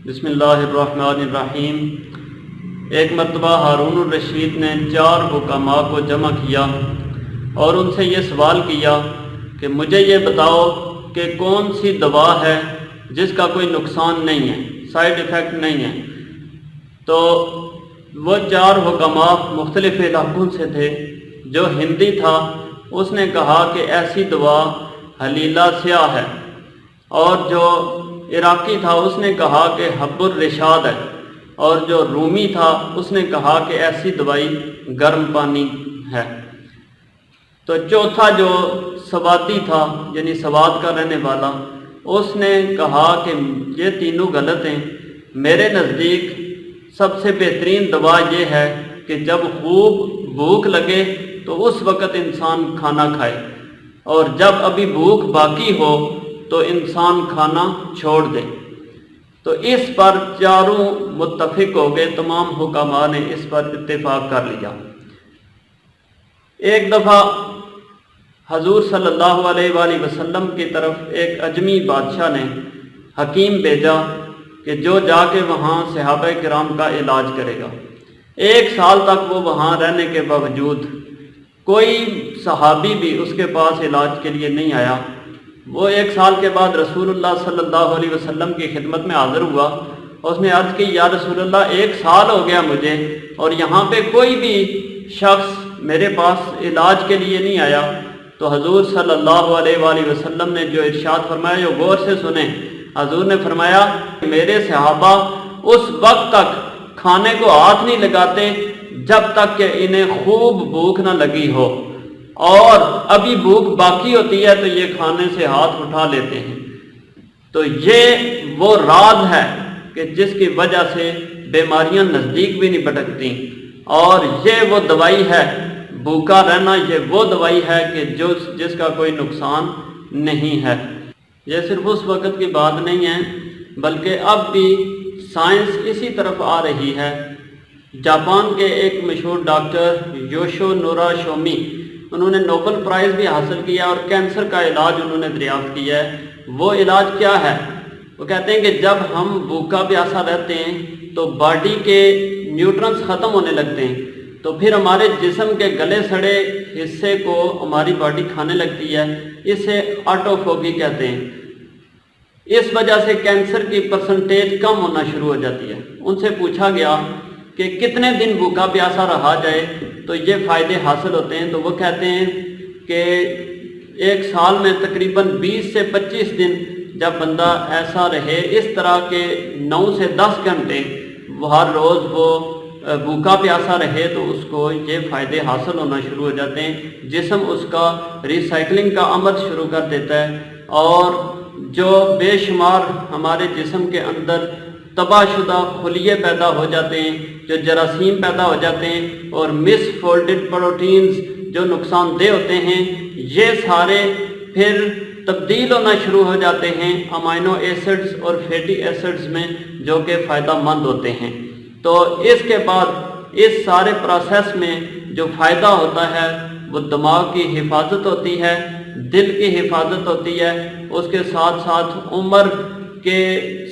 بسم اللہ الرحمن الرحیم۔ ایک مرتبہ ہارون الرشید نے 4 حکماء کو جمع کیا اور ان سے یہ سوال کیا کہ مجھے یہ بتاؤ کہ کون سی دوا ہے جس کا کوئی نقصان نہیں ہے، سائیڈ ایفیکٹ نہیں ہے۔ تو وہ 4 حکماء مختلف علاقوں سے تھے۔ جو ہندی تھا اس نے کہا کہ ایسی دوا حلیلہ سیاہ ہے، اور جو عراقی تھا اس نے کہا کہ حب الرشاد ہے، اور جو رومی تھا اس نے کہا کہ ایسی دوائی گرم پانی ہے۔ تو چوتھا جو سوادی تھا، یعنی سواد کا رہنے والا، اس نے کہا کہ یہ تینوں غلط ہیں، میرے نزدیک سب سے بہترین دوا یہ ہے کہ جب خوب بھوک لگے تو اس وقت انسان کھانا کھائے، اور جب ابھی بھوک باقی ہو تو انسان کھانا چھوڑ دے۔ تو اس پر چاروں متفق ہو گئے، تمام حکماء نے اس پر اتفاق کر لیا۔ ایک دفعہ حضور صلی اللہ علیہ وآلہ وسلم کی طرف ایک اجمی بادشاہ نے حکیم بھیجا کہ جو جا کے وہاں صحابہ کرام کا علاج کرے گا۔ 1 سال تک وہ وہاں رہنے کے باوجود کوئی صحابی بھی اس کے پاس علاج کے لیے نہیں آیا۔ وہ 1 سال کے بعد رسول اللہ صلی اللہ علیہ وسلم کی خدمت میں حاضر ہوا۔ اس نے عرض کی، یا رسول اللہ 1 سال ہو گیا مجھے، اور یہاں پہ کوئی بھی شخص میرے پاس علاج کے لیے نہیں آیا۔ تو حضور صلی اللہ علیہ وآلہ وسلم نے جو ارشاد فرمایا، جو غور سے سنیں، حضور نے فرمایا میرے صحابہ اس وقت تک کھانے کو ہاتھ نہیں لگاتے جب تک کہ انہیں خوب بھوک نہ لگی ہو، اور ابھی بھوک باقی ہوتی ہے تو یہ کھانے سے ہاتھ اٹھا لیتے ہیں۔ تو یہ وہ راز ہے کہ جس کی وجہ سے بیماریاں نزدیک بھی نہیں پٹکتی، اور یہ وہ دوائی ہے، بھوکا رہنا یہ وہ دوائی ہے کہ جس کا کوئی نقصان نہیں ہے۔ یہ صرف اس وقت کی بات نہیں ہے، بلکہ اب بھی سائنس اسی طرف آ رہی ہے۔ جاپان کے ایک مشہور ڈاکٹر یوشو نورا شومی، انہوں نے نوبل پرائز بھی حاصل کیا اور کینسر کا علاج انہوں نے دریافت کیا ہے۔ وہ علاج کیا ہے؟ وہ کہتے ہیں کہ جب ہم بھوکا پیاسا رہتے ہیں تو باڈی کے نیوٹرنس ختم ہونے لگتے ہیں، تو پھر ہمارے جسم کے گلے سڑے حصے کو ہماری باڈی کھانے لگتی ہے۔ اسے آٹوفوگی کہتے ہیں۔ اس وجہ سے کینسر کی پرسنٹیج کم ہونا شروع ہو جاتی ہے۔ ان سے پوچھا گیا کہ کتنے دن بھوکا پیاسا رہا جائے تو یہ فائدے حاصل ہوتے ہیں، تو وہ کہتے ہیں کہ 1 سال میں تقریباً 20 سے 25 دن جب بندہ ایسا رہے، اس طرح کے 9 سے 10 گھنٹے ہر روز وہ بھوکا پیاسا رہے، تو اس کو یہ فائدے حاصل ہونا شروع ہو جاتے ہیں۔ جسم اس کا ریسائکلنگ کا عمل شروع کر دیتا ہے، اور جو بے شمار ہمارے جسم کے اندر تباہ شدہ خلیے پیدا ہو جاتے ہیں، جو جراثیم پیدا ہو جاتے ہیں، اور مس فولڈڈ پروٹینز جو نقصان دہ ہوتے ہیں، یہ سارے پھر تبدیل ہونا شروع ہو جاتے ہیں امائنو ایسڈز اور فیٹی ایسڈز میں، جو کہ فائدہ مند ہوتے ہیں۔ تو اس کے بعد اس سارے پروسیس میں جو فائدہ ہوتا ہے وہ دماغ کی حفاظت ہوتی ہے، دل کی حفاظت ہوتی ہے، اس کے ساتھ ساتھ عمر کے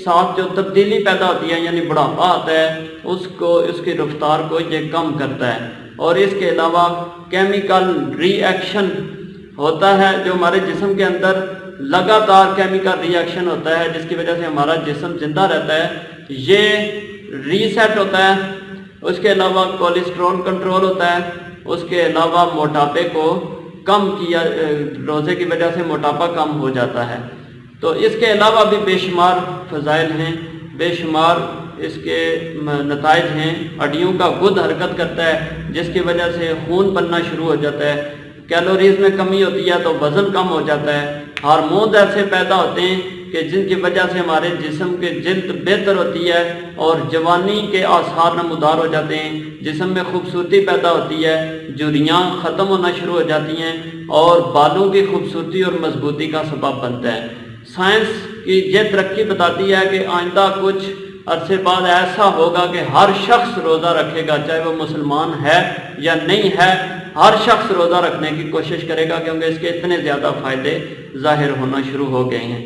ساتھ جو تبدیلی پیدا ہوتی ہے، یعنی بڑھاپا آتا ہے، اس کی رفتار کو یہ کم کرتا ہے۔ اور اس کے علاوہ کیمیکل ری ایکشن ہوتا ہے، جو ہمارے جسم کے اندر لگاتار کیمیکل ری ایکشن ہوتا ہے، جس کی وجہ سے ہمارا جسم زندہ رہتا ہے، یہ ریسیٹ ہوتا ہے۔ اس کے علاوہ کولیسٹرول کنٹرول ہوتا ہے۔ اس کے علاوہ موٹاپے کو کم کیا، روزے کی وجہ سے موٹاپا کم ہو جاتا ہے۔ تو اس کے علاوہ بھی بے شمار فضائل ہیں، بے شمار اس کے نتائج ہیں۔ ہڈیوں کا گد حرکت کرتا ہے، جس کی وجہ سے خون بننا شروع ہو جاتا ہے۔ کیلوریز میں کمی ہوتی ہے تو وزن کم ہو جاتا ہے۔ ہارمونز ایسے پیدا ہوتے ہیں کہ جن کی وجہ سے ہمارے جسم کے جلد بہتر ہوتی ہے، اور جوانی کے آثار نمودار ہو جاتے ہیں، جسم میں خوبصورتی پیدا ہوتی ہے، جھریاں ختم ہونا شروع ہو جاتی ہیں، اور بالوں کی خوبصورتی اور مضبوطی کا سبب بنتا ہے۔ سائنس کی یہ ترقی بتاتی ہے کہ آئندہ کچھ عرصے بعد ایسا ہوگا کہ ہر شخص روزہ رکھے گا، چاہے وہ مسلمان ہے یا نہیں ہے، ہر شخص روزہ رکھنے کی کوشش کرے گا، کیونکہ اس کے اتنے زیادہ فائدے ظاہر ہونا شروع ہو گئے ہیں۔